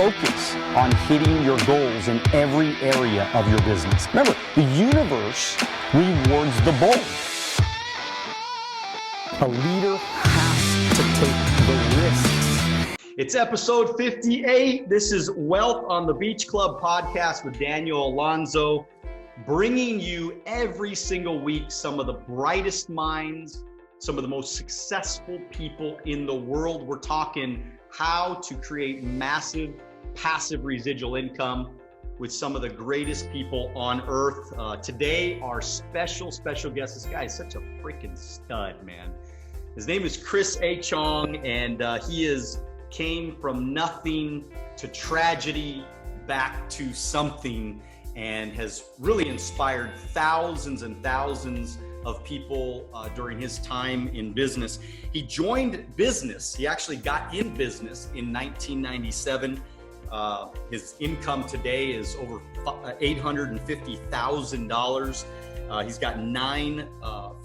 focus on hitting your goals in every area of your business. Remember, the universe rewards the bold. A leader has to take the risks. It's episode 58. This is Wealth on the Beach Club podcast with Daniel Alonzo, bringing you every single week some of the brightest minds, some of the most successful people in the world. We're talking how to create massive passive residual income with some of the greatest people on earth. Today, our special guest, this guy is such a freaking stud, man. His name is Chris Achong, and he came from nothing to tragedy back to something, and has really inspired thousands and thousands of people during his time in business. He joined business. He actually got in business in 1997. His income today is over $850,000. He's got 9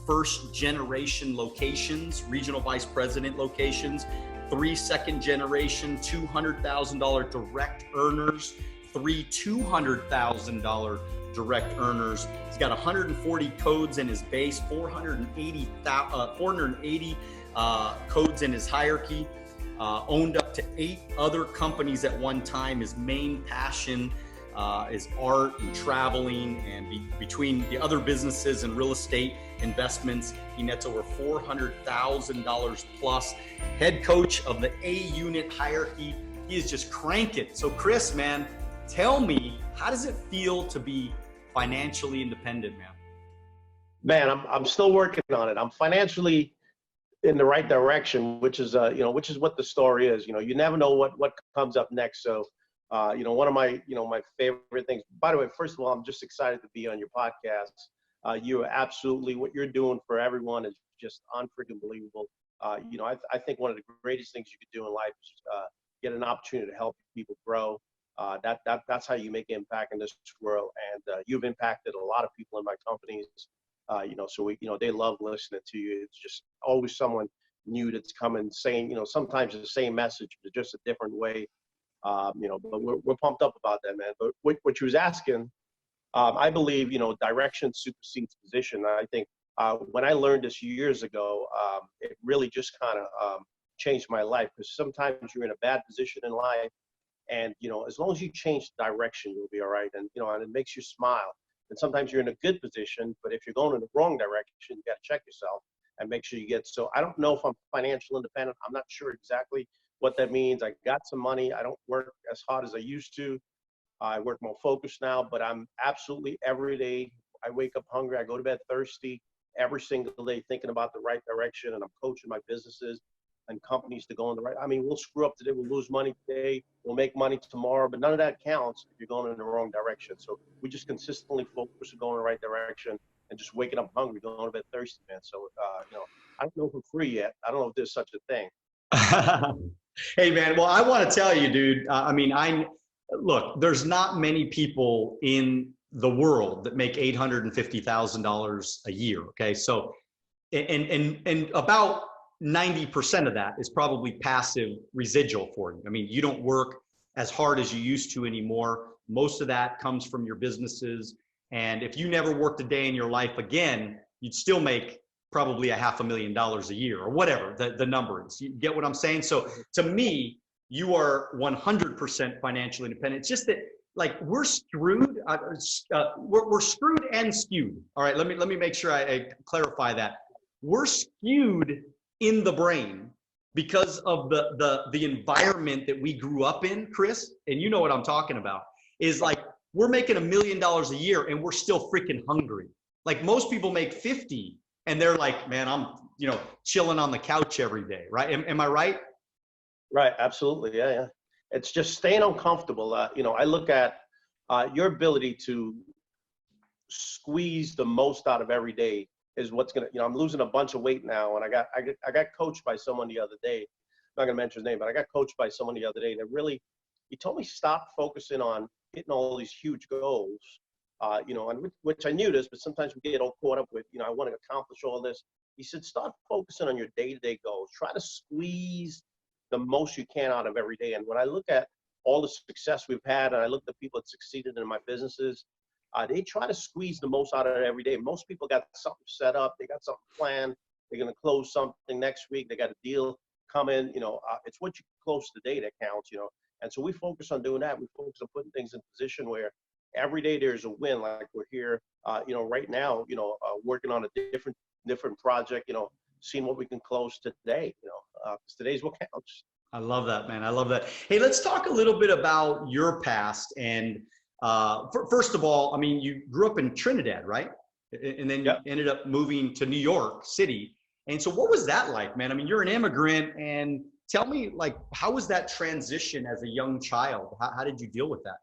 first-generation locations, regional vice president locations, 3 second-generation $200,000 direct earners, 3 $200,000 direct earners. He's got 140 codes in his base, 480 codes in his hierarchy, owned up to 8 other companies at one time. His main passion is art and traveling, and between the other businesses and real estate investments, he nets over $400,000 plus. Head coach of the A unit hierarchy. He is just cranking. So Chris, man, tell me, how does it feel to be financially independent, man? Man, I'm still working on it. I'm financially in the right direction, which is which is what the story is. You never know what comes up next. So, one of my my favorite things. By the way, first of all, I'm just excited to be on your podcast. You are absolutely, what you're doing for everyone is just unfreaking believable. I think one of the greatest things you could do in life is get an opportunity to help people grow. That's how you make impact in this world, and you've impacted a lot of people in my companies. So they love listening to you. It's just always someone new that's coming saying, sometimes the same message, but just a different way. But we're pumped up about that, man. But what you was asking, I believe, direction supersedes position. I think when I learned this years ago, it really just kind of changed my life, because sometimes you're in a bad position in life, and as long as you change direction, you'll be all right. And and it makes you smile. And sometimes you're in a good position, but if you're going in the wrong direction, you got to check yourself and make sure you get. So I don't know if I'm financial independent. I'm not sure exactly what that means. I got some money. I don't work as hard as I used to. I work more focused now, but I'm absolutely every day. I wake up hungry. I go to bed thirsty every single day, thinking about the right direction. And I'm coaching my businesses and companies to go in the right. I mean, we'll screw up today, we'll lose money today, we'll make money tomorrow, but none of that counts if you're going in the wrong direction. So we just consistently focus on going in the right direction and just waking up hungry, going to bed thirsty, man. So, I don't know if we're free yet. I don't know if there's such a thing. Hey, man. Well, I want to tell you, dude, look, there's not many people in the world that make $850,000 a year. Okay. So, and about 90% of that is probably passive residual for you. I mean, you don't work as hard as you used to anymore. Most of that comes from your businesses. And if you never worked a day in your life again, you'd still make probably $500,000 a year or whatever the number is. You get what I'm saying? So to me, you are 100% financially independent. It's just that, like, we're screwed. We're screwed and skewed. All right. Let me make sure I clarify that. We're skewed in the brain because of the environment that we grew up in, Chris, and you know what I'm talking about, is like, we're making $1 million a year and we're still freaking hungry. Like, most people make 50 and they're like, man, I'm, chilling on the couch every day. Right. Am I right? Right. Absolutely. Yeah. It's just staying uncomfortable. I look at your ability to squeeze the most out of every day is what's gonna, I'm losing a bunch of weight now, and I got coached by someone the other day. I'm not gonna mention his name, but I got coached by someone the other day that really, he told me stop focusing on hitting all these huge goals, and which I knew this, but sometimes we get all caught up with, I want to accomplish all this. He said, start focusing on your day-to-day goals. Try to squeeze the most you can out of every day. And when I look at all the success we've had, and I look at people that succeeded in my businesses, they try to squeeze the most out of it every day. Most people got something set up, they got something planned, they're going to close something next week, they got a deal coming, it's what you close today that counts, And so we focus on doing that. We focus on putting things in position where every day there's a win. Like we're here, right now, working on a different project, seeing what we can close today, 'cause today's what counts. I love that, man. I love that. Hey, let's talk a little bit about your past. And first of all, I mean, you grew up in Trinidad, right? And then you ended up moving to New York City. And so what was that like, man? I mean, you're an immigrant, and tell me, like, how was that transition as a young child? How did you deal with that?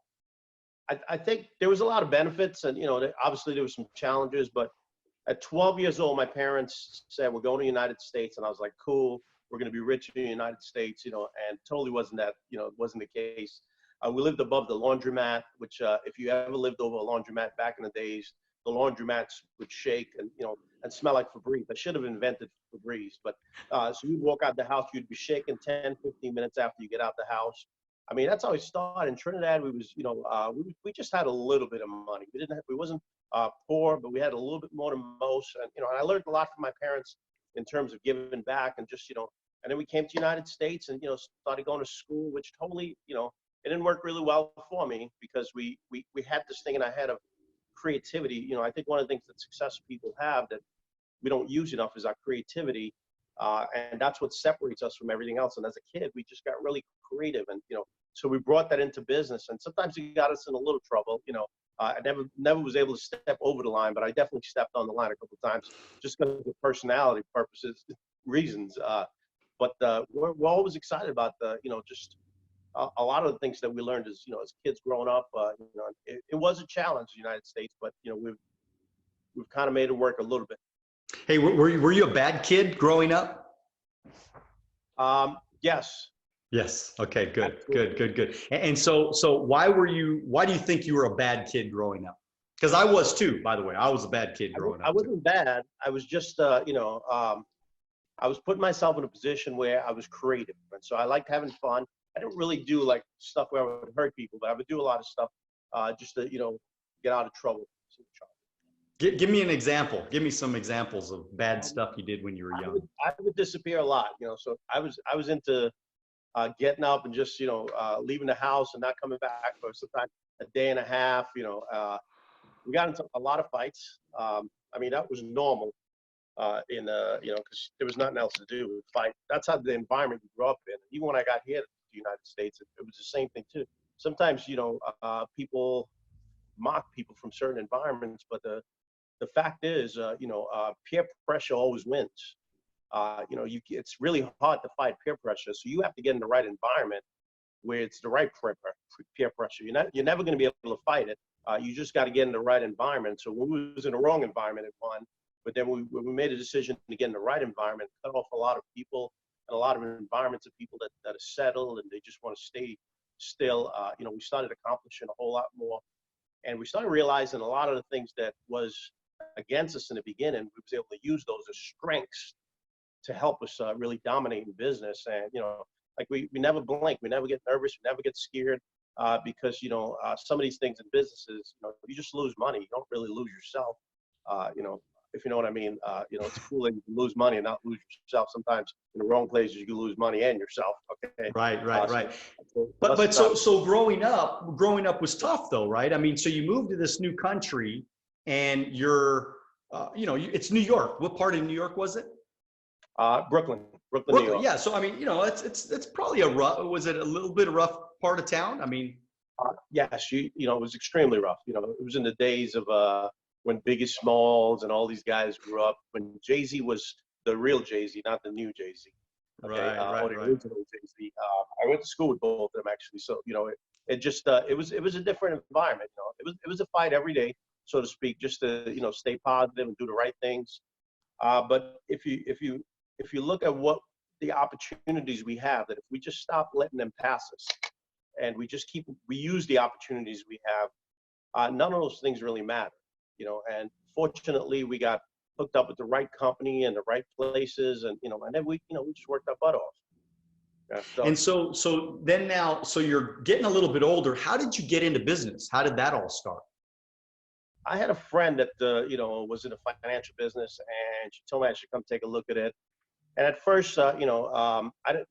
I think there was a lot of benefits, and obviously there was some challenges. But at 12 years old, my parents said we're going to the United States, and I was like, cool, we're going to be rich in the United States, and totally wasn't that, wasn't the case. We lived above the laundromat, which if you ever lived over a laundromat back in the days, the laundromats would shake and smell like Febreze. I should have invented Febreze, but so you'd walk out the house, you'd be shaking 10, 15 minutes after you get out the house. I mean, that's how it started. In Trinidad, we just had a little bit of money. We wasn't poor, but we had a little bit more than most. And, and I learned a lot from my parents in terms of giving back and just, and then we came to the United States and, started going to school, which totally, it didn't work really well for me because we had this thing in our head of creativity. I think one of the things that successful people have that we don't use enough is our creativity. And that's what separates us from everything else. And as a kid, we just got really creative, and so we brought that into business. And sometimes it got us in a little trouble. I never was able to step over the line, but I definitely stepped on the line a couple of times just because of personality purposes, reasons. But we're always excited about just a lot of the things that we learned as kids growing up. It was a challenge in the United States, but we've kind of made it work a little bit. Hey, were you a bad kid growing up? Yes. Yes. Okay, good. And so why do you think you were a bad kid growing up? Because I was too, by the way. I was a bad kid growing up. I wasn't bad. I was just, I was putting myself in a position where I was creative. And so I liked having fun. I didn't really do like stuff where I would hurt people, but I would do a lot of stuff just to, get out of trouble. Give me an example. Give me some examples of bad stuff you did when you were young. I would disappear a lot, so I was into getting up and just, leaving the house and not coming back for sometimes a day and a half. We got into a lot of fights. I mean, that was normal because there was nothing else to do with fight. That's how the environment we grew up in. Even when I got here to the United States, it was the same thing too. Sometimes, people mock people from certain environments, but the fact is, peer pressure always wins. It's really hard to fight peer pressure. So you have to get in the right environment where it's the right peer pressure. You're never going to be able to fight it. You just got to get in the right environment. So when we was in the wrong environment, it won. But then when we made a decision to get in the right environment, cut off a lot of people and a lot of environments of people that are settled and they just want to stay still. We started accomplishing a whole lot more. And we started realizing a lot of the things that was against us in the beginning, we was able to use those as strengths to help us really dominate in business. And, like we never blink, we never get nervous, we never get scared because, some of these things in businesses, you just lose money. You don't really lose yourself, if you know what I mean. It's cool that you can lose money and not lose yourself. Sometimes in the wrong places, you can lose money and yourself. Okay. Right. So growing up was tough though, right? I mean, so you moved to this new country and you're, it's New York. What part of New York was it? Brooklyn, New York. Yeah. So, I mean, it's probably was it a little bit of rough part of town? I mean, yes, it was extremely rough. It was in the days of when Biggie Smalls and all these guys grew up, when Jay-Z was the real Jay-Z, not the new Jay-Z. Okay? Or the original Jay-Z. I went to school with both of them actually. So, it was a different environment. It was a fight every day, so to speak, just to, stay positive and do the right things. But if you look at what the opportunities we have, that if we just stop letting them pass us and we use the opportunities we have, none of those things really matter. And fortunately we got hooked up with the right company and the right places, and and then we just worked our butt off. Yeah, And so then now, so you're getting a little bit older. How did you get into business? How did that all start? I had a friend that was in a financial business, and she told me I should come take a look at it. And at first, I didn't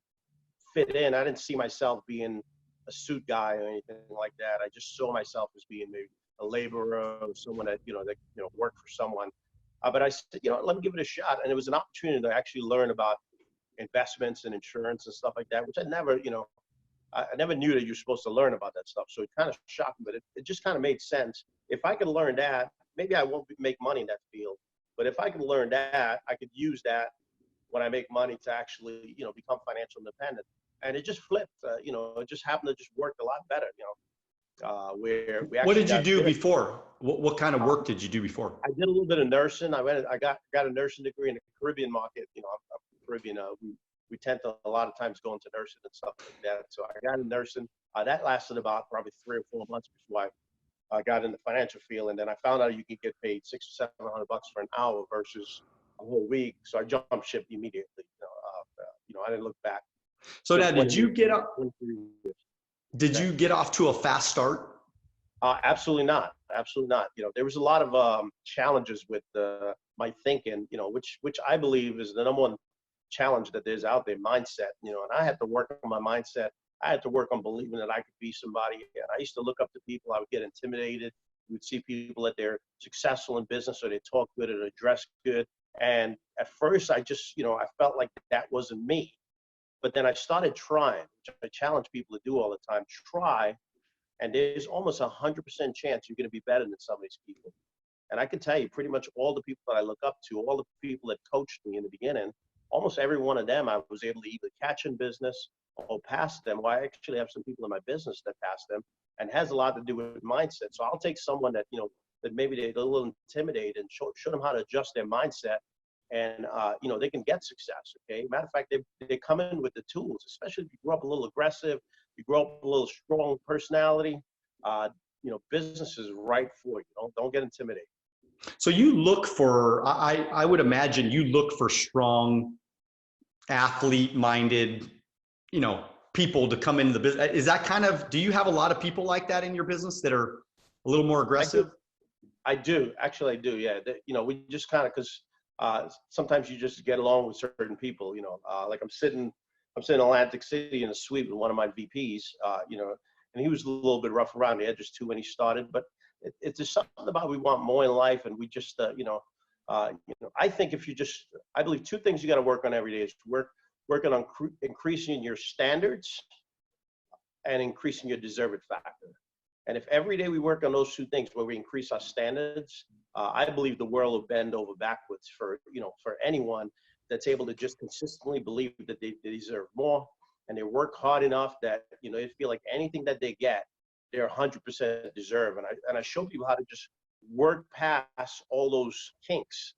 fit in. I didn't see myself being a suit guy or anything like that. I just saw myself as being maybe a laborer or someone that worked for someone. But I said, let me give it a shot. And it was an opportunity to actually learn about investments and insurance and stuff like that, which I never knew that you're supposed to learn about that stuff. So it kind of shocked me, but it just kind of made sense. If I could learn that, maybe I won't make money in that field. But if I could learn that, I could use that when I make money to actually, become financial independent. And it just flipped. It just happened to just work a lot better. Where we actually. What did you do before? What kind of work did you do before? I did a little bit of nursing. I got a nursing degree in the Caribbean market. I'm Caribbean. We tend to a lot of times go into nursing and stuff like that. So I got in nursing. That lasted about probably 3 or 4 months before I got in the financial field, and then I found out you could get paid $600 or $700 for an hour versus a whole week. So I jumped ship immediately. I didn't look back. So now, did you get up? Did you get off to a fast start? Absolutely not. Absolutely not. There was a lot of challenges with my thinking. Which I believe is the number one challenge that there's out there, mindset. And I had to work on my mindset. I had to work on believing that I could be somebody. And I used to look up to people. I would get intimidated. You would see people that they're successful in business, or they talk good, or they dress good. And at first, I just, I felt like that wasn't me. But then I started trying, which I challenge people to do all the time. Try, and there's almost 100% chance you're going to be better than some of these people. And I can tell you, pretty much all the people that I look up to, all the people that coached me in the beginning, almost every one of them I was able to either catch in business or pass them. Well, I actually have some people in my business that pass them, and has a lot to do with mindset. So I'll take someone that, that maybe they're a little intimidated, and show them how to adjust their mindset. And, they can get success, okay? Matter of fact, they come in with the tools, especially if you grow up a little aggressive, you grow up with a little strong personality, business is right for you. Don't get intimidated. So you look for, I would imagine you look for strong, athlete-minded, people to come into the business. Is that kind of, do you have a lot of people like that in your business that are a little more aggressive? I do. Actually, I do, yeah. We just kind of, because sometimes you just get along with certain people, like I'm sitting in Atlantic City in a suite with one of my VPs, and he was a little bit rough around the edges too when he started, but it's just something about we want more in life, and we just, I think I believe 2 things you got to work on every day is working on increasing your standards and increasing your deserved factor. And if every day we work on those 2 things, where we increase our standards, I believe the world will bend over backwards for anyone that's able to just consistently believe that they deserve more, and they work hard enough that, they feel like anything that they get, they're 100% deserve. And I show people how to just work past all those kinks.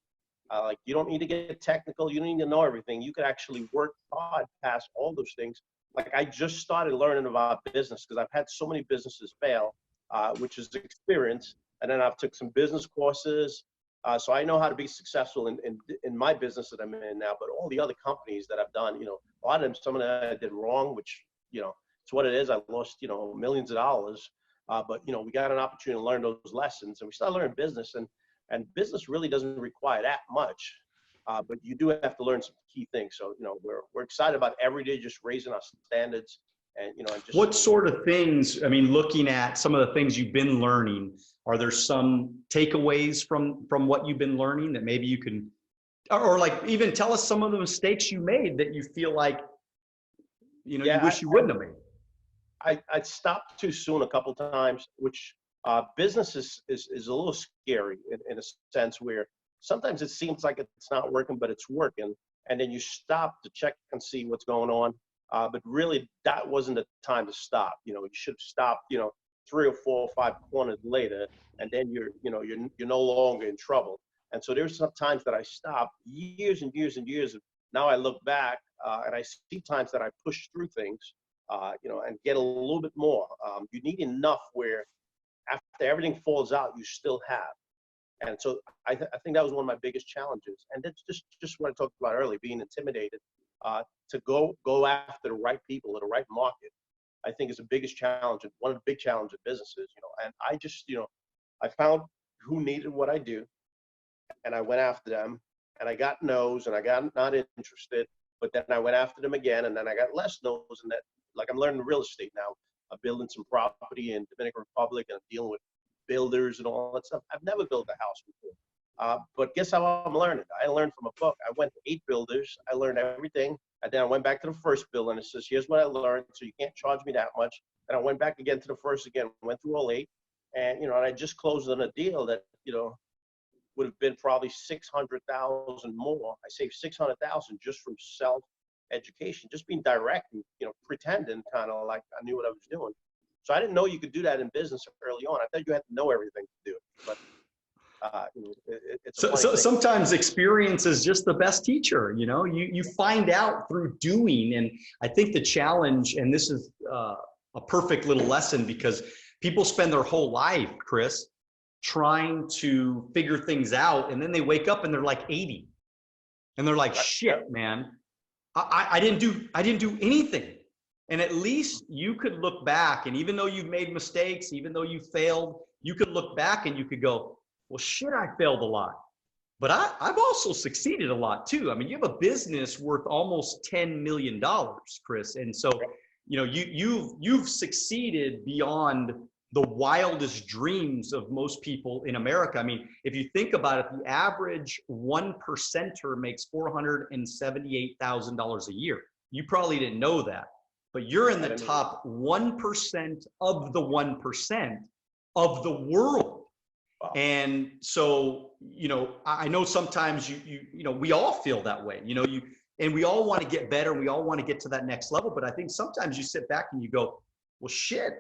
Like, you don't need to get technical. You don't need to know everything. You could actually work hard past all those things. Like, I just started learning about business because I've had so many businesses fail, which is experience. And then I've took some business courses. So I know how to be successful in my business that I'm in now, but all the other companies that I've done, a lot of them, some of them I did wrong, which, it's what it is. I lost, millions of dollars. But, we got an opportunity to learn those lessons, and we started learning business, and business really doesn't require that much. But you do have to learn some key things. So, we're excited about every day just raising our standards. And, just what sort of things, looking at some of the things you've been learning, are there some takeaways from what you've been learning that maybe you can, or like even tell us some of the mistakes you made that you feel like, you wish you wouldn't have made? I stopped too soon a couple times, which business is a little scary in a sense where sometimes it seems like it's not working, but it's working. And then you stop to check and see what's going on. But really, that wasn't the time to stop. You should have stopped, 3 or 4 or 5 corners later, and then you're no longer in trouble. And so there's some times that I stopped years and years and years. Now I look back and I see times that I pushed through things, and get a little bit more. You need enough where after everything falls out, you still have. And so I think that was one of my biggest challenges. And that's just what I talked about earlier, being intimidated. to go after the right people in the right market, I think is the biggest challenge, and one of the big challenges of businesses, and I just, I found who needed what I do, and I went after them, and I got no's, and I got not interested, but then I went after them again, and then I got less no's, and that, like, I'm learning real estate now. I'm building some property in Dominican Republic, and I'm dealing with builders and all that stuff. I've never built a house before. But guess how I'm learning? I learned from a book. I went to 8 builders. I learned everything. And then I went back to the first builder, and it says, here's what I learned, so you can't charge me that much. And I went back again to the first again, went through all 8. And, and I just closed on a deal that, would have been probably 600,000 more. I saved 600,000 just from self-education, just being direct and, pretending kind of like I knew what I was doing. So I didn't know you could do that in business early on. I thought you had to know everything to do it. But it's so sometimes experience is just the best teacher. You find out through doing. And I think the challenge, and this is a perfect little lesson, because people spend their whole life, Chris, trying to figure things out, and then they wake up and they're like 80, and they're like, shit, man, I didn't do anything. And at least you could look back, and even though you've made mistakes, even though you failed, you could look back and you could go, well, shit, I failed a lot, but I've also succeeded a lot too. I mean, you have a business worth almost $10 million, Chris. And so, you've succeeded beyond the wildest dreams of most people in America. I mean, if you think about it, the average 1%er makes $478,000 a year. You probably didn't know that, but you're in the top 1% of the 1% of the world. Wow. And so, I know sometimes we all feel that way, and we all want to get better, and we all want to get to that next level. But I think sometimes you sit back and you go, well, shit,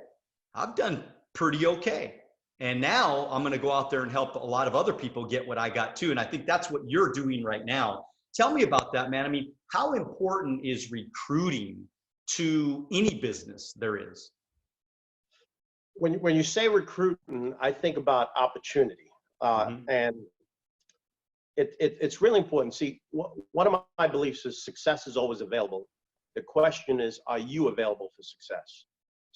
I've done pretty okay. And now I'm going to go out there and help a lot of other people get what I got too. And I think that's what you're doing right now. Tell me about that, man. I mean, how important is recruiting to any business there is? When you say recruiting, I think about opportunity. And it's really important. See, one of my beliefs is success is always available. The question is, are you available for success?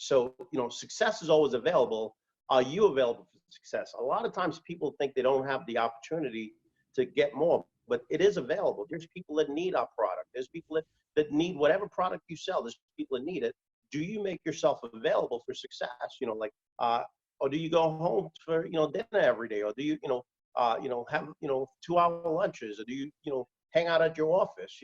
So, success is always available. Are you available for success? A lot of times people think they don't have the opportunity to get more, but it is available. There's people that need our product. There's people that need whatever product you sell. There's people that need it. Do you make yourself available for success? Or do you go home for, dinner every day? Or do you, have, 2-hour lunches? Or do you, hang out at your office?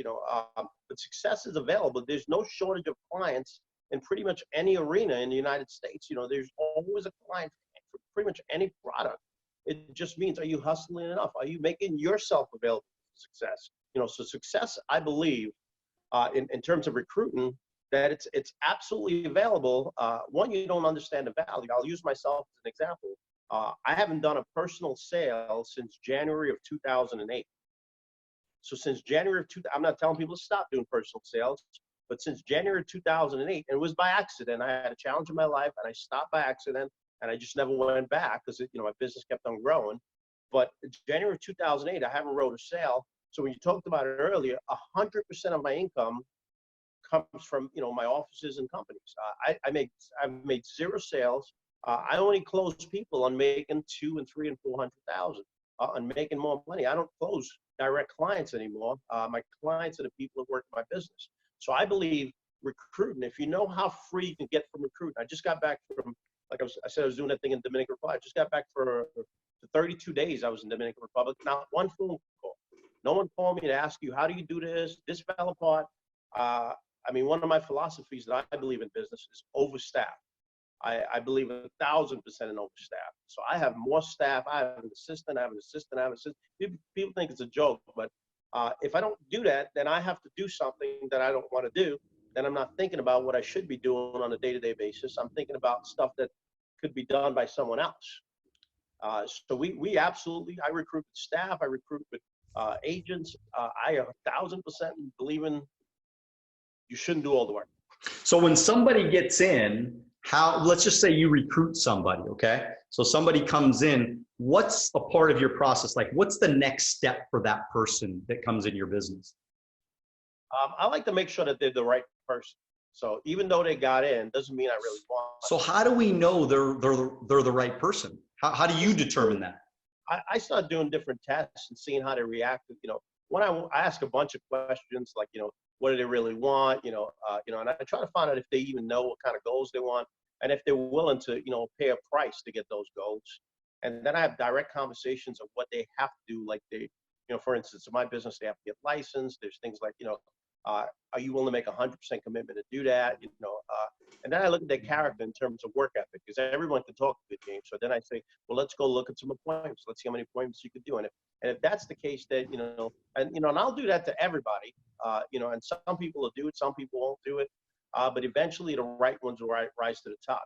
But success is available. There's no shortage of clients in pretty much any arena in the United States. There's always a client for pretty much any product. It just means, are you hustling enough? Are you making yourself available for success? So success, I believe, in terms of recruiting, that it's absolutely available. One, you don't understand the value. I'll use myself as an example. I haven't done a personal sale since January of 2008. So since January of 2000, I'm not telling people to stop doing personal sales, but since January of 2008, and it was by accident. I had a challenge in my life, and I stopped by accident, and I just never went back because my business kept on growing. But January of 2008, I haven't wrote a sale. So when you talked about it earlier, 100% of my income comes from my offices and companies. I've made 0 sales. I only close people on making 200,000 and 300,000 and 400,000 on making more money. I don't close direct clients anymore. My clients are the people that work in my business. So I believe recruiting, if you know how free you can get from recruiting. I just got back from, like I said, I was doing that thing in Dominican Republic. I just got back for 32 days I was in Dominican Republic. Not one phone call. No one called me to ask you, how do you do this? This fell apart. One of my philosophies that I believe in business is overstaff. I believe 1,000% in overstaff. So I have more staff. I have an assistant. People think it's a joke, but if I don't do that, then I have to do something that I don't want to do. Then I'm not thinking about what I should be doing on a day-to-day basis. I'm thinking about stuff that could be done by someone else. So we absolutely, I recruit staff. I recruit with agents. I 1,000% believe in you shouldn't do all the work. So when somebody gets in, let's just say you recruit somebody, okay? So somebody comes in, what's a part of your process? Like, what's the next step for that person that comes in your business? I like to make sure that they're the right person. So even though they got in, doesn't mean I really want So how do we know they're the right person? How do you determine that? I started doing different tests and seeing how they react. When I ask a bunch of questions, like, what do they really want? And I try to find out if they even know what kind of goals they want and if they're willing to, pay a price to get those goals. And then I have direct conversations of what they have to do. Like for instance, in my business, they have to get licensed. There's things like, are you willing to make 100% commitment to do that? And then I look at their character in terms of work ethic, because everyone can talk a good game. So then I say, well, let's go look at some appointments. Let's see how many appointments you could do. And if that's the case, that and I'll do that to everybody. And some people will do it, some people won't do it. But eventually, the right ones will rise to the top.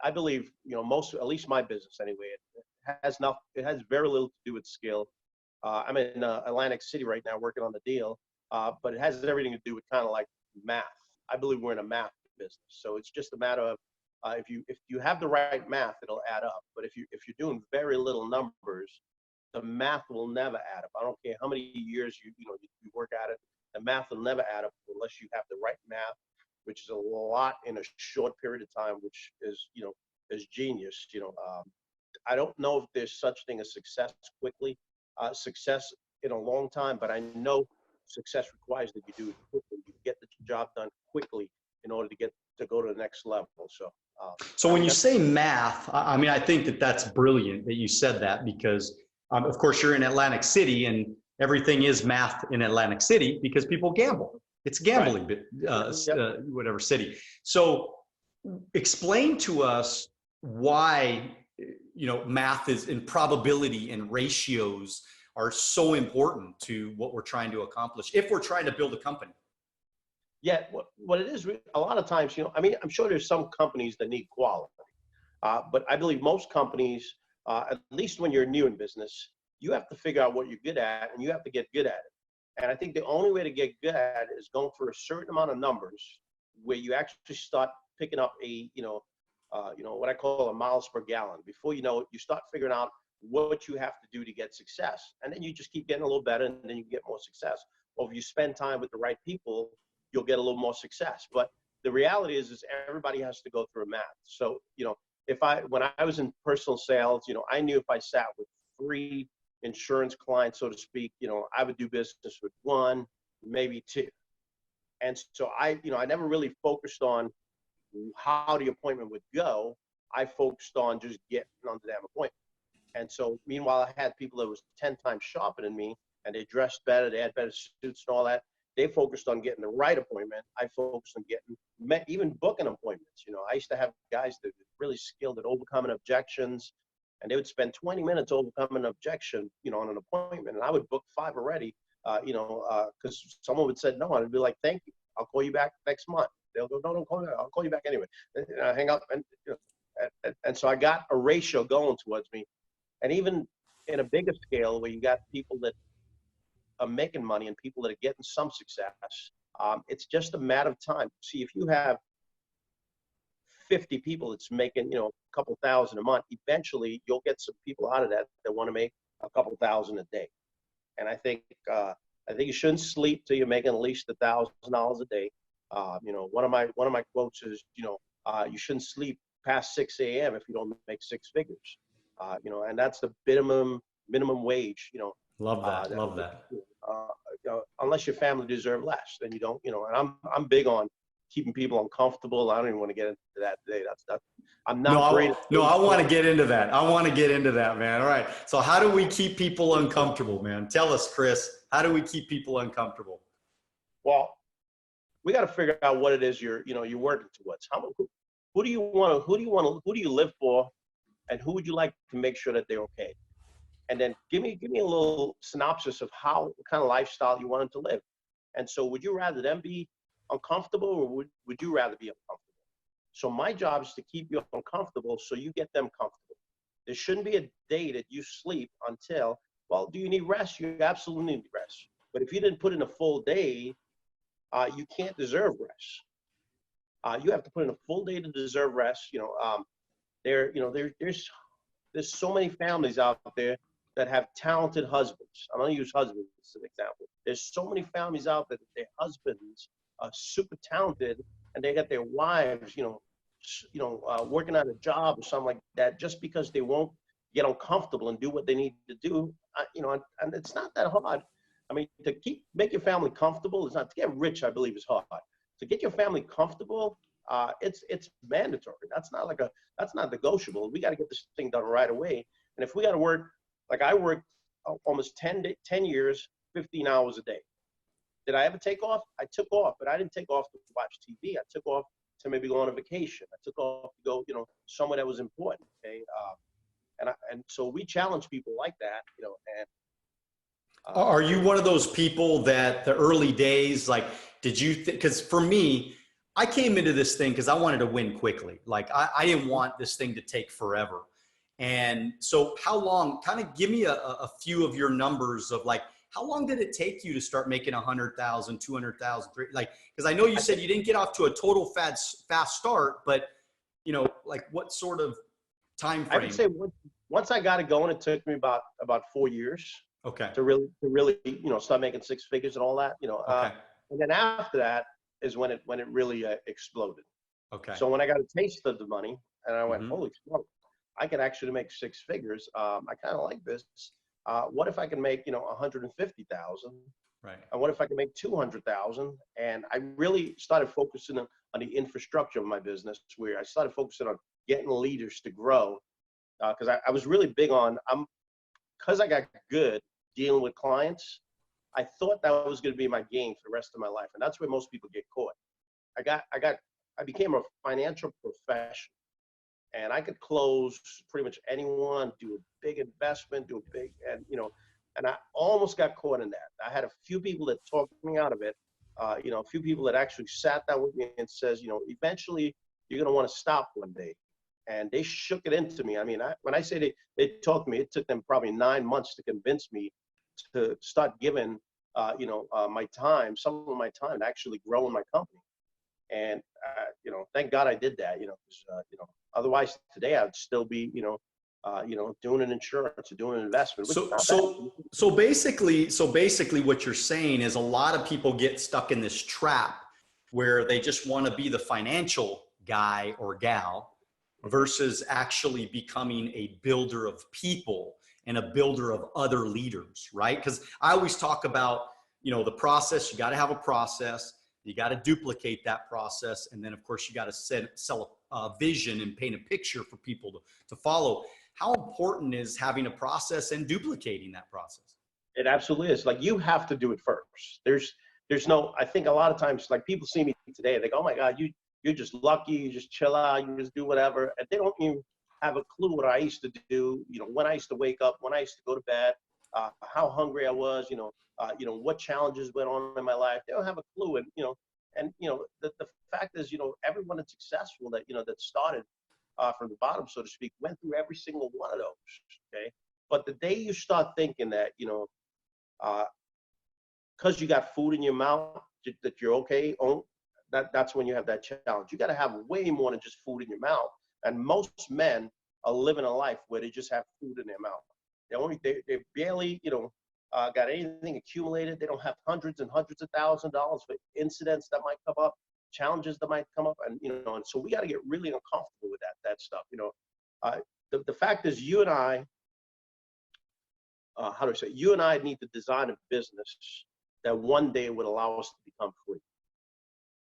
I believe most, at least my business anyway, it has very little to do with skill. I'm in Atlantic City right now working on the deal, but it has everything to do with kind of like math. I believe we're in a math business, so it's just a matter of if you have the right math, it'll add up. But if you're doing very little numbers, the math will never add up. I don't care how many years you work at it, the math will never add up unless you have the right math, which is a lot in a short period of time, which is genius. I don't know if there's such thing as success quickly. Success in a long time, but I know success requires that you do it quickly. You get the job done quickly in order to go to the next level. So when you say math, I think that's brilliant that you said that, because of course you're in Atlantic City and everything is math in Atlantic City because people gamble. It's gambling, right. Whatever city. So explain to us why math is in probability and ratios are so important to what we're trying to accomplish if we're trying to build a company. Yeah, what it is, a lot of times, I'm sure there's some companies that need quality, but I believe most companies, at least when you're new in business, you have to figure out what you're good at and you have to get good at it. And I think the only way to get good at it is going through a certain amount of numbers where you actually start picking up what I call a miles per gallon. Before you know it, you start figuring out what you have to do to get success. And then you just keep getting a little better and then you get more success. Or if you spend time with the right people, you'll get a little more success. But the reality is everybody has to go through a math. So, when I was in personal sales, I knew if I sat with 3 insurance clients, so to speak, I would do business with 1, maybe 2. And so I never really focused on how the appointment would go. I focused on just getting on the damn appointment. And so meanwhile, I had people that was 10 times sharper than me and they dressed better, they had better suits and all that. They focused on getting the right appointment. I focused on even booking appointments. I used to have guys that were really skilled at overcoming objections, and they would spend 20 minutes overcoming an objection, on an appointment. And I would book 5 already, because someone would say no, and I'd be like, thank you, I'll call you back next month. They'll go, no, don't call me back. I'll call you back anyway. And I hang up, and so I got a ratio going towards me. And even in a bigger scale where you got people that are making money and people that are getting some success, it's just a matter of time. See, if you have 50 people that's making, a couple thousand a month, eventually you'll get some people out of that want to make a couple thousand a day. And I think you shouldn't sleep till you're making at least $1,000 a day. One of my quotes is, you shouldn't sleep past 6 a.m. if you don't make 6 figures. And that's the minimum wage. Love that. Unless your family deserve less, then you don't. And I'm big on keeping people uncomfortable. I don't even want to get into that today. I'm not great. I want to get into that. Man. All right. So how do we keep people uncomfortable, man? Tell us, Chris. How do we keep people uncomfortable? Well, we got to figure out what it is you're working towards. Who do you live for, and who would you like to make sure that they're okay? And then give me a little synopsis of what kind of lifestyle you want them to live. And so would you rather them be uncomfortable, or would you rather be uncomfortable? So my job is to keep you uncomfortable so you get them comfortable. There shouldn't be a day that you sleep until, well, do you need rest? You absolutely need rest. But if you didn't put in a full day, you can't deserve rest. You have to put in a full day to deserve rest. There's so many families out there that have talented husbands. I'm going to use husbands as an example. There's so many families out there that their husbands are super talented, and they got their wives, working at a job or something like that, just because they won't get uncomfortable and do what they need to do. And it's not that hard. I mean, make your family comfortable is not, to get rich, I believe, is hard. To get your family comfortable, it's mandatory. That's not negotiable. We got to get this thing done right away. And if we got to work, like I worked almost 10 years, 15 hours a day. Did I ever take off? I took off, but I didn't take off to watch TV. I took off to maybe go on a vacation. I took off to go, somewhere that was important. Okay. And so we challenge people like that, and are you one of those people that the early days, like, did you, because for me, I came into this thing because I wanted to win quickly. Like I didn't want this thing to take forever. And so how long, kind of give me a few of your numbers of like, how long did it take you to start making 100,000, 200,000, like, because I know you said you didn't get off to a total fast start, but like what sort of time frame? I would say once I got it going, it took me about 4 years. Okay. To really, start making six figures and all that, Okay. And then after that is when it really exploded. Okay. So when I got a taste of the money and I went, Mhm. holy smoke, I can actually make six figures. I kind of like this. What if I can make, 150,000? Right. And what if I can make 200,000? And I really started focusing on the infrastructure of my business, where I started focusing on getting leaders to grow. Because I was really big on, because I got good dealing with clients, I thought that was going to be my game for the rest of my life. And that's where most people get caught. I became a financial professional, and I could close pretty much anyone, do a big investment, and I almost got caught in that. I had a few people that talked me out of it. A few people that actually sat down with me and says, eventually you're going to want to stop one day. And they shook it into me. I mean, when I say they talked to me, it took them probably 9 months to convince me to start giving, my time, some of my time, to actually grow in my company. And, thank God I did that, otherwise today I'd still be, doing an insurance or doing an investment. So basically what you're saying is a lot of people get stuck in this trap where they just want to be the financial guy or gal versus actually becoming a builder of people and a builder of other leaders, right? Because I always talk about, the process. You got to have a process. You got to duplicate that process. And then, of course, you got to sell a vision and paint a picture for people to follow. How important is having a process and duplicating that process? It absolutely is. Like, you have to do it first. There's no, I think a lot of times, like, people see me today, they go, oh my God, you're just lucky, you just chill out, you just do whatever. And they don't even have a clue what I used to do, when I used to wake up, when I used to go to bed, how hungry I was, what challenges went on in my life. They don't have a clue. And the fact is, everyone that's successful that started from the bottom, so to speak, went through every single one of those. Okay. But the day you start thinking that, because you got food in your mouth, that you're okay, that's when you have that challenge. You got to have way more than just food in your mouth. And most men are living a life where they just have food in their mouth. They barely, got anything accumulated. They don't have hundreds and hundreds of thousands of dollars for incidents that might come up, challenges that might come up. And, and so we got to get really uncomfortable with that stuff. The fact is, you and I, you and I need to design a business that one day would allow us to become free.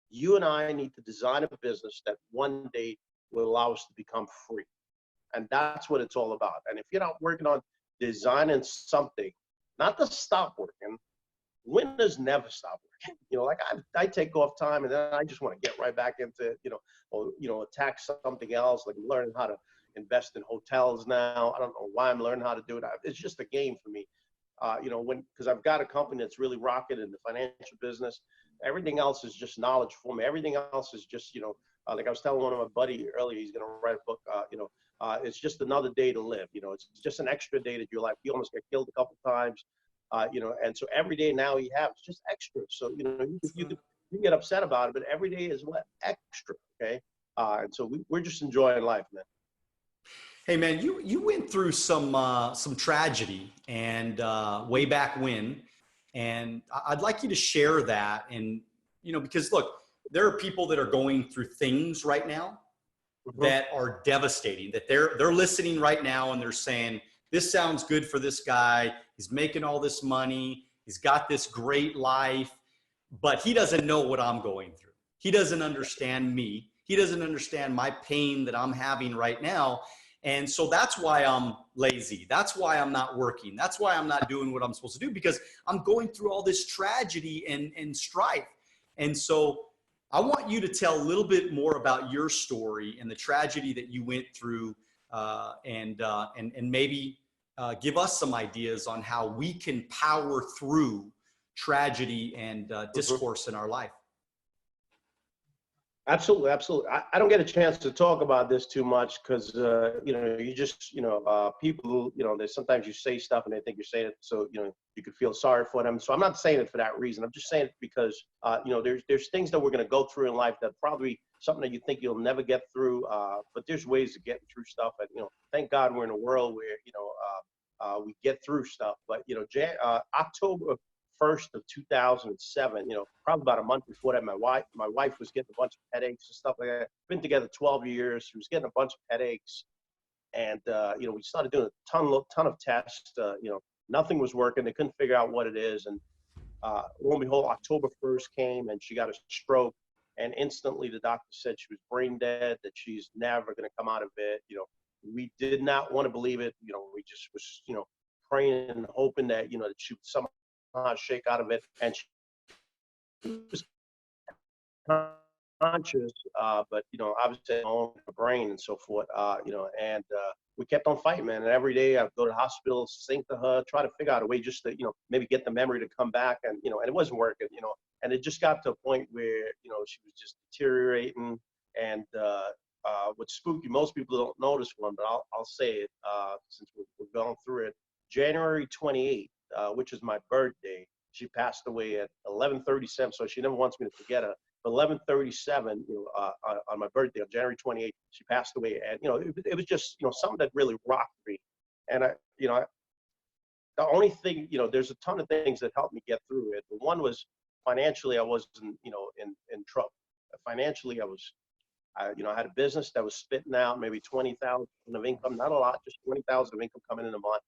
You and I need to design a business that one day will allow us to become free. And that's what it's all about. And if you're not working on designing something, not to stop working, winners never stop working. Like I take off time and then I just want to get right back into, attack something else, like learning how to invest in hotels now. I don't know why I'm learning how to do it. It's just a game for me. Because I've got a company that's really rocking in the financial business. Everything else is just knowledge for me. Everything else is just, like I was telling one of my buddy earlier, he's going to write a book, it's just another day to live. It's just an extra day to your life. He almost got killed a couple times, and so every day now he has just extra. So, you can get upset about it, but every day is what? Extra. Okay. And so we're just enjoying life, man. Hey man, you went through some tragedy and way back when, and I'd like you to share that. And because look, there are people that are going through things right now Mhm. that are devastating. That they're listening right now and they're saying, "This sounds good for this guy. He's making all this money. He's got this great life, but he doesn't know what I'm going through. He doesn't understand me. He doesn't understand my pain that I'm having right now." And so that's why I'm lazy. That's why I'm not working. That's why I'm not doing what I'm supposed to do, because I'm going through all this tragedy and strife. And so I want you to tell a little bit more about your story and the tragedy that you went through, and maybe give us some ideas on how we can power through tragedy and Mhm. discourse in our life. Absolutely, absolutely. I don't get a chance to talk about this too much because you just people there's sometimes you say stuff and they think you're saying it so you could feel sorry for them. So I'm not saying it for that reason. I'm just saying it because there's things that we're going to go through in life that probably something that you think you'll never get through, but there's ways of getting through stuff. And thank God we're in a world where we get through stuff. But October 1st of 2007, probably about a month before that, my wife was getting a bunch of headaches and stuff like that. Been together 12 years. She was getting a bunch of headaches. And, we started doing a ton of tests. Nothing was working. They couldn't figure out what it is. And lo and behold, October 1st came and she got a stroke. And instantly the doctor said she was brain dead, that she's never going to come out of it. We did not want to believe it. We just was, praying and hoping that, that she would somehow shake out of it. And she was conscious, but obviously on her brain and so forth. And we kept on fighting, man. And every day I'd go to the hospital, sing to her, try to figure out a way just to, maybe get the memory to come back. And and it wasn't working. And it just got to a point where she was just deteriorating. And what's spooky, most people don't know this one, but I'll say it since we're going through it. January 28th, which is my birthday, she passed away at 11:37. So she never wants me to forget her. 11:37, on my birthday on January 28th, she passed away. And it was just something that really rocked me. And the only thing, there's a ton of things that helped me get through it. One was financially, I wasn't in trouble. Financially, I had a business that was spitting out maybe 20,000 of income, not a lot, just 20,000 of income coming in a month.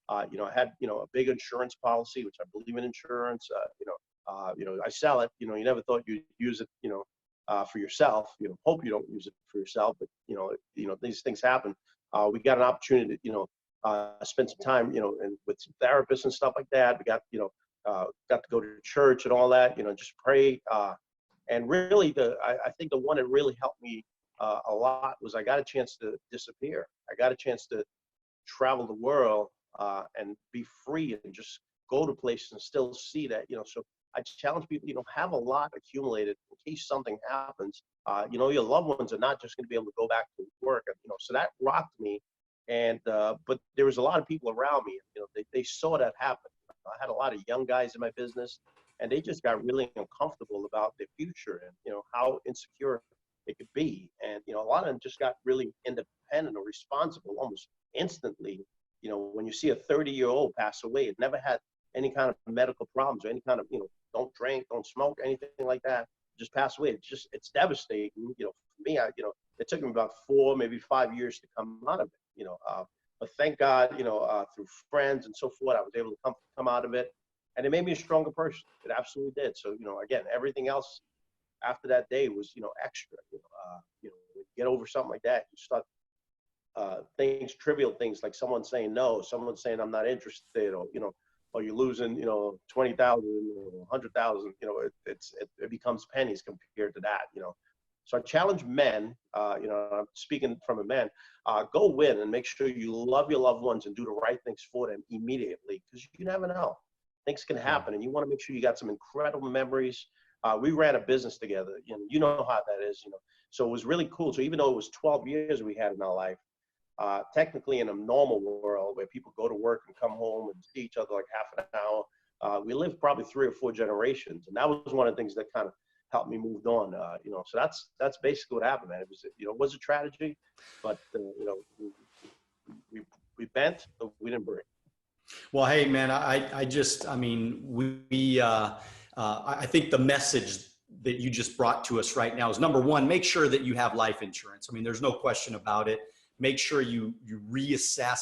I had a big insurance policy, which I believe in insurance. I sell it. You never thought you'd use it. For yourself. Hope you don't use it for yourself, but these things happen. We got an opportunity to spend some time and with some therapists and stuff like that. We got got to go to church and all that. Just pray. And really, I think the one that really helped me a lot was I got a chance to disappear. I got a chance to travel the world and be free and just go to places and still see that. So I challenge people, have a lot accumulated in case something happens. Your loved ones are not just going to be able to go back to work. So that rocked me. And but there was a lot of people around me. They saw that happen. I had a lot of young guys in my business, and they just got really uncomfortable about their future and how insecure it could be. And a lot of them just got really independent or responsible almost instantly. When you see a 30-year-old pass away, it never had any kind of medical problems or any kind of don't drink, don't smoke, anything like that. Just pass away. It's devastating. For me, it took me about 4, maybe 5 years to come out of it. But thank God, through friends and so forth, I was able to come out of it, and it made me a stronger person. It absolutely did. So again, everything else after that day was extra. When you get over something like that, you start trivial things like someone saying no, someone saying I'm not interested, or you're losing 20,000 or 100,000. It becomes pennies compared to that. So I challenge men, I'm speaking from a man, go win and make sure you love your loved ones and do the right things for them immediately, because you never know. Things can happen, and you want to make sure you got some incredible memories. We ran a business together. You know how that is. So it was really cool. So even though it was 12 years we had in our life, technically in a normal world where people go to work and come home and see each other like half an hour, we lived probably 3 or 4 generations, and that was one of the things that kind of helped me move on. So that's basically what happened, man. It was a tragedy, but we bent, but we didn't break. Well, hey, man, I mean, I think the message that you just brought to us right now is, number one, make sure that you have life insurance. I mean, there's no question about it. Make sure you reassess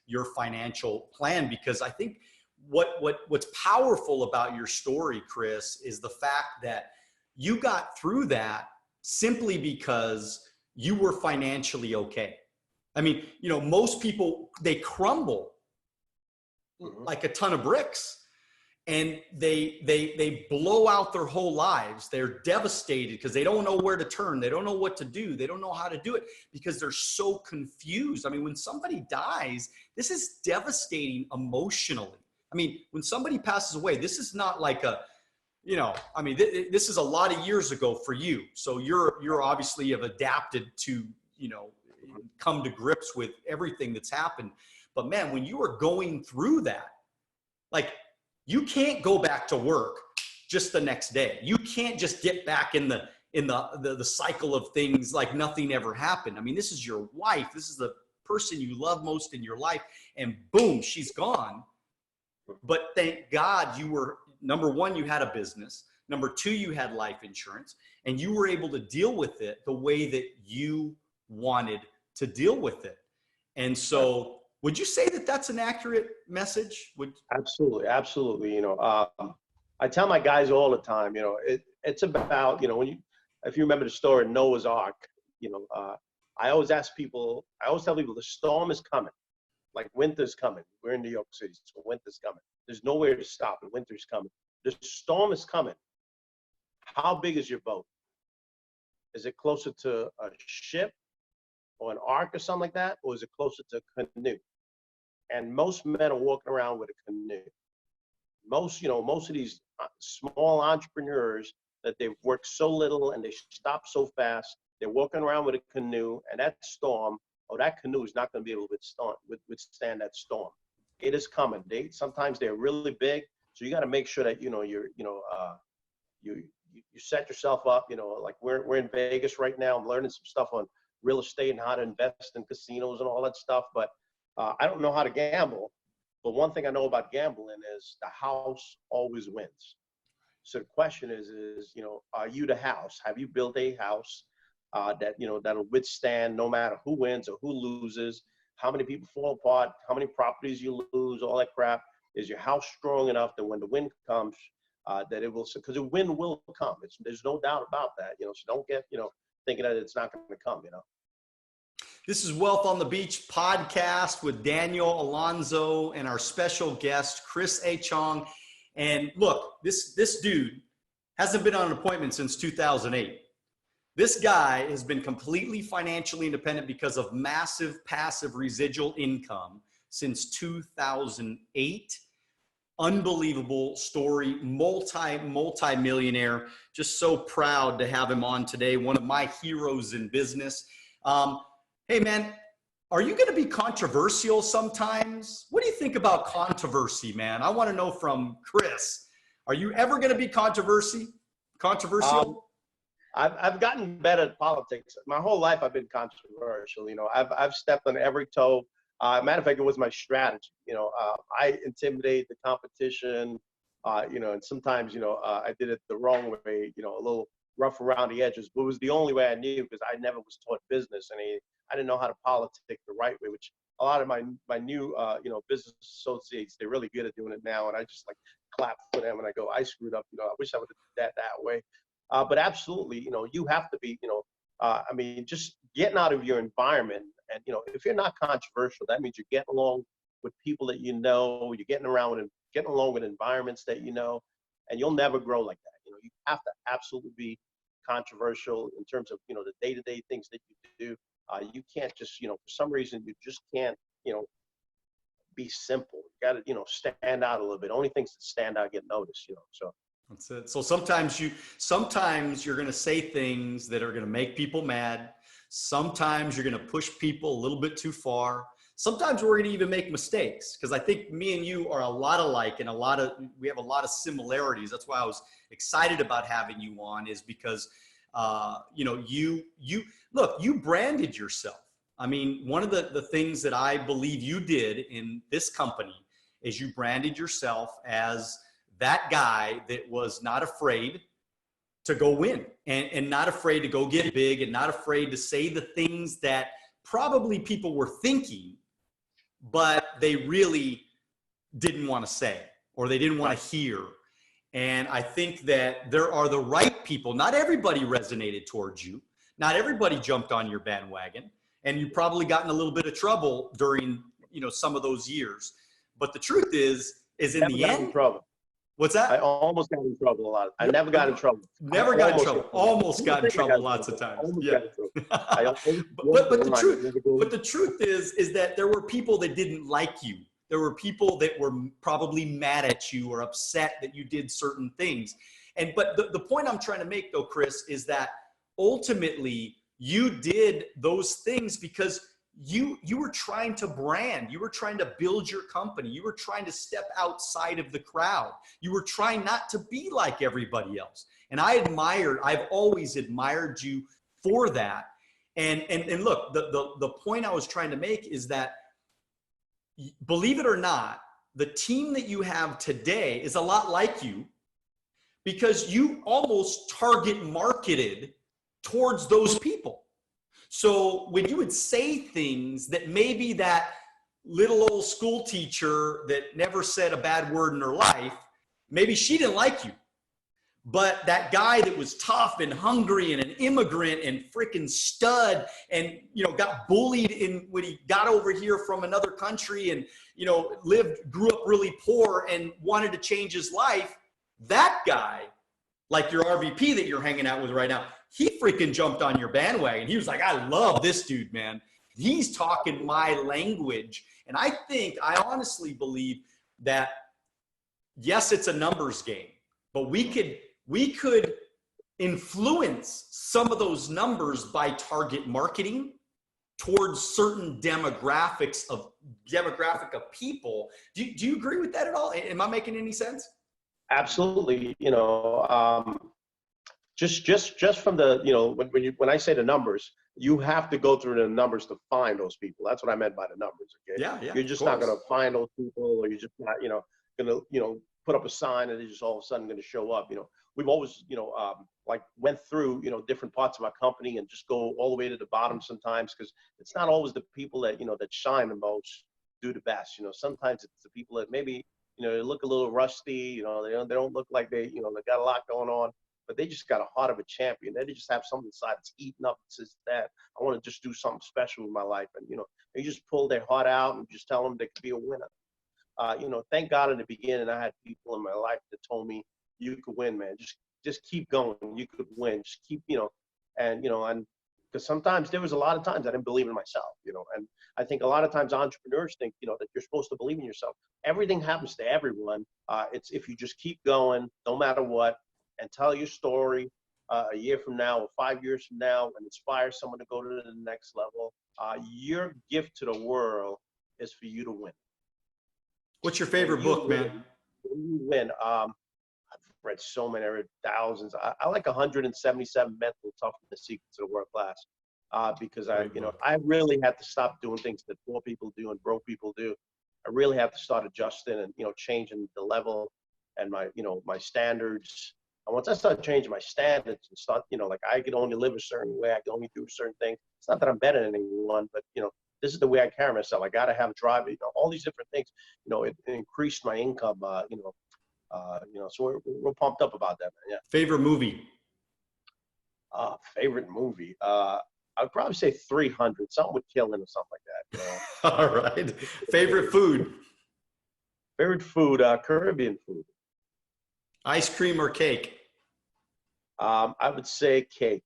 your financial plan, because I think what's powerful about your story, Chris, is the fact that you got through that simply because you were financially okay. I mean, you know, most people, they crumble like a ton of bricks, and they blow out their whole lives. They're devastated because they don't know where to turn. They don't know what to do. They don't know how to do it because they're so confused. I mean, when somebody dies, this is devastating emotionally. I mean, when somebody passes away, this is not like a, you know, I mean, this is a lot of years ago for you. So you're obviously have adapted to, you know, come to grips with everything that's happened. But man, when you are going through that, like, you can't go back to work just the next day. You can't just get back in the cycle of things like nothing ever happened. I mean, this is your wife. This is the person you love most in your life. And boom, she's gone. But thank God you were, number one, you had a business. Number two, you had life insurance, and you were able to deal with it the way that you wanted to deal with it. And so, would you say that that's an accurate message? Absolutely, absolutely. You know, I tell my guys all the time, you know, it's about, you know, if you remember the story, Noah's Ark, you know, I always tell people, the storm is coming, like winter's coming. We're in New York City, so winter's coming. There's nowhere to stop, and winter's coming. The storm is coming. How big is your boat? Is it closer to a ship or an ark or something like that, or is it closer to a canoe? And most men are walking around with a canoe. Most of these small entrepreneurs that they've worked so little and they stop so fast, they're walking around with a canoe, and that storm, or that canoe is not going to be able to withstand that storm. It is coming. Sometimes they're really big, so you got to make sure that you set yourself up. You know, like we're in Vegas right now. I'm learning some stuff on real estate and how to invest in casinos and all that stuff, but I don't know how to gamble, but one thing I know about gambling is the house always wins. So the question is, you know, are you the house? Have you built a house that, you know, that'll withstand no matter who wins or who loses, how many people fall apart, how many properties you lose, all that crap? Is your house strong enough that when the wind comes, that it will, because the wind will come. There's no doubt about that, you know, so don't get, you know, thinking that it's not going to come, you know. This is Wealth on the Beach podcast with Daniel, Alonzo, and our special guest, Chris Achong. And look, this dude hasn't been on an appointment since 2008. This guy has been completely financially independent because of massive passive residual income since 2008. Unbelievable story, multi-millionaire. Just so proud to have him on today. One of my heroes in business. Hey man, are you going to be controversial sometimes? What do you think about controversy, man? I want to know from Chris. Are you ever going to be controversial? I've gotten better at politics. My whole life I've been controversial. You know, I've stepped on every toe. Matter of fact, it was my strategy. You know, I intimidate the competition. You know, and sometimes, you know, I did it the wrong way. You know, a little rough around the edges, but it was the only way I knew, because I never was taught business, and I didn't know how to politic the right way, which a lot of my new you know, business associates, they're really good at doing it now, and I just like clap for them and I go, I screwed up. You know, I wish I would have did that way. But absolutely, you know, you have to be, you know, I mean, just getting out of your environment, and you know, if you're not controversial, that means you're getting along with people that you know, you're getting along with environments that you know, and you'll never grow like that. You know, you have to absolutely be controversial in terms of, you know, the day-to-day things that you do. You can't just, you know, for some reason, you just can't, you know, be simple. You got to, you know, stand out a little bit. Only things that stand out get noticed, you know, so. That's it. So sometimes you're going to say things that are going to make people mad. Sometimes you're going to push people a little bit too far. Sometimes we're going to even make mistakes, because I think me and you are a lot alike, and we have a lot of similarities. That's why I was excited about having you on, is because, you know, you branded yourself. I mean, one of the things that I believe you did in this company is you branded yourself as that guy that was not afraid to go win and not afraid to go get big and not afraid to say the things that probably people were thinking, but they really didn't want to say or they didn't want to hear. And I think that there are the right people. Not everybody resonated towards you. Not everybody jumped on your bandwagon. And you probably got in a little bit of trouble during, some of those years. But the truth is in the end, what's that? I almost got in trouble a lot. I never got in trouble. Never got in trouble. Almost got in trouble lots of times. Yeah. But the truth is that there were people that didn't like you. There were people that were probably mad at you or upset that you did certain things. But the point I'm trying to make though, Chris, is that ultimately you did those things because you were trying to brand, you were trying to build your company, you were trying to step outside of the crowd, you were trying not to be like everybody else. And I've always admired you for that. And look, the point I was trying to make is that, believe it or not, the team that you have today is a lot like you because you almost target marketed towards those people. So when you would say things that maybe that little old school teacher that never said a bad word in her life, maybe she didn't like you. But that guy that was tough and hungry and an immigrant and freaking stud and, got bullied when he got over here from another country and, grew up really poor and wanted to change his life, that guy, like your RVP that you're hanging out with right now, he freaking jumped on your bandwagon. He was like, I love this dude, man. He's talking my language. And I honestly believe that, yes, it's a numbers game, but we could influence some of those numbers by target marketing towards certain demographic of people. Do you agree with that at all? Am I making any sense? Absolutely. Just from the, when I say the numbers, you have to go through the numbers to find those people. That's what I meant by the numbers. Okay. Yeah. You're just not going to find those people, or you're just not, going to, put up a sign and they're just all of a sudden going to show up. We've always, went through, different parts of our company and just go all the way to the bottom sometimes, because it's not always the people that, that shine the most do the best. Sometimes it's the people that maybe, they look a little rusty, they don't look like they got a lot going on, but they just got a heart of a champion. They just have something inside that's eating up and says that I want to just do something special with my life. And, they just pull their heart out and just tell them they could be a winner. Thank God in the beginning, I had people in my life that told me, you could win, man. Just keep going. You could win. Just keep, and because sometimes there was a lot of times I didn't believe in myself, and I think a lot of times entrepreneurs think, that you're supposed to believe in yourself. Everything happens to everyone. It's if you just keep going, no matter what, and tell your story a year from now or 5 years from now and inspire someone to go to the next level. Your gift to the world is for you to win. What's your favorite book, man? You win. I've read so many, I read thousands. I like 177 Mental Toughness Secrets of the World Class, because I really had to stop doing things that poor people do and broke people do. I really have to start adjusting and, changing the level and my standards. And once I started changing my standards and start, I could only live a certain way, I could only do certain things. It's not that I'm better than anyone, but, this is the way I carry myself. I got to have a drive, all these different things, it increased my income, so we're pumped up about that, man. Yeah. Favorite movie? Favorite movie? I'd probably say 300, something with killing or something like that. All right. Favorite food? Favorite food, Caribbean food. Ice cream or cake? I would say cake.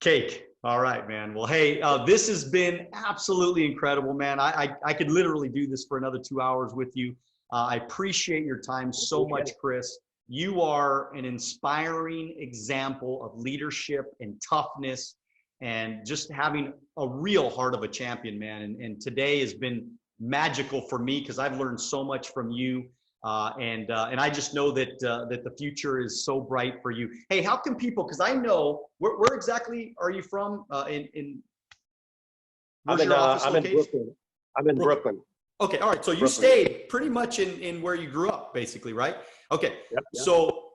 Cake. All right, man. Well, hey, this has been absolutely incredible, man. I could literally do this for another 2 hours with you. I appreciate your time so much, Chris. You are an inspiring example of leadership and toughness and just having a real heart of a champion, man. And today has been magical for me because I've learned so much from you. And I just know that that the future is so bright for you. Hey, how can people? Because I know where exactly are you from? Where's your office I'm in location? Brooklyn. I'm in Brooklyn. Okay, all right. So you Brooklyn. stayed pretty much in where you grew up, basically, right? Okay. Yep, yep.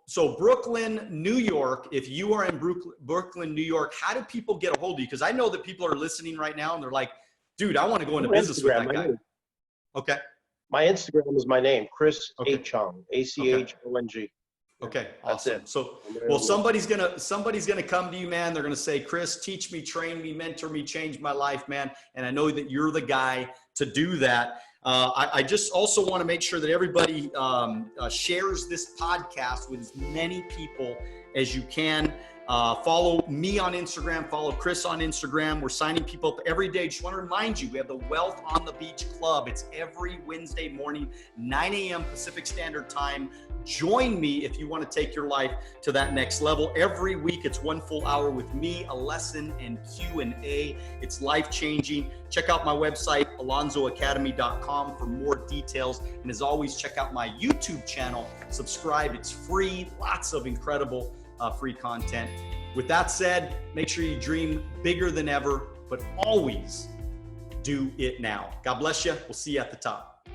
So Brooklyn, New York. If you are in Brooklyn, New York, how do people get a hold of you? Because I know that people are listening right now and they're like, "Dude, I want to go into business with that guy." Okay. My Instagram is my name, Chris Okay. Achong, Achong. Okay, That's awesome. it. So, well, somebody's gonna come to you, man. They're gonna say, "Chris, teach me, train me, mentor me, change my life, man." And I know that you're the guy to do that. I just also want to make sure that everybody shares this podcast with as many people as you can. Follow me on Instagram, follow Chris on Instagram. We're signing people up every day. Just want to remind you, we have the Wealth on the Beach Club. It's every Wednesday morning, 9 a.m. Pacific Standard Time. Join me if you want to take your life to that next level. Every week, it's 1 full hour with me, a lesson and Q&A. It's life-changing. Check out my website, alonzoacademy.com, for more details. And as always, check out my YouTube channel. Subscribe. It's free. Lots of incredible free content. With that said, make sure you dream bigger than ever, but always do it now. God bless you. We'll see you at the top.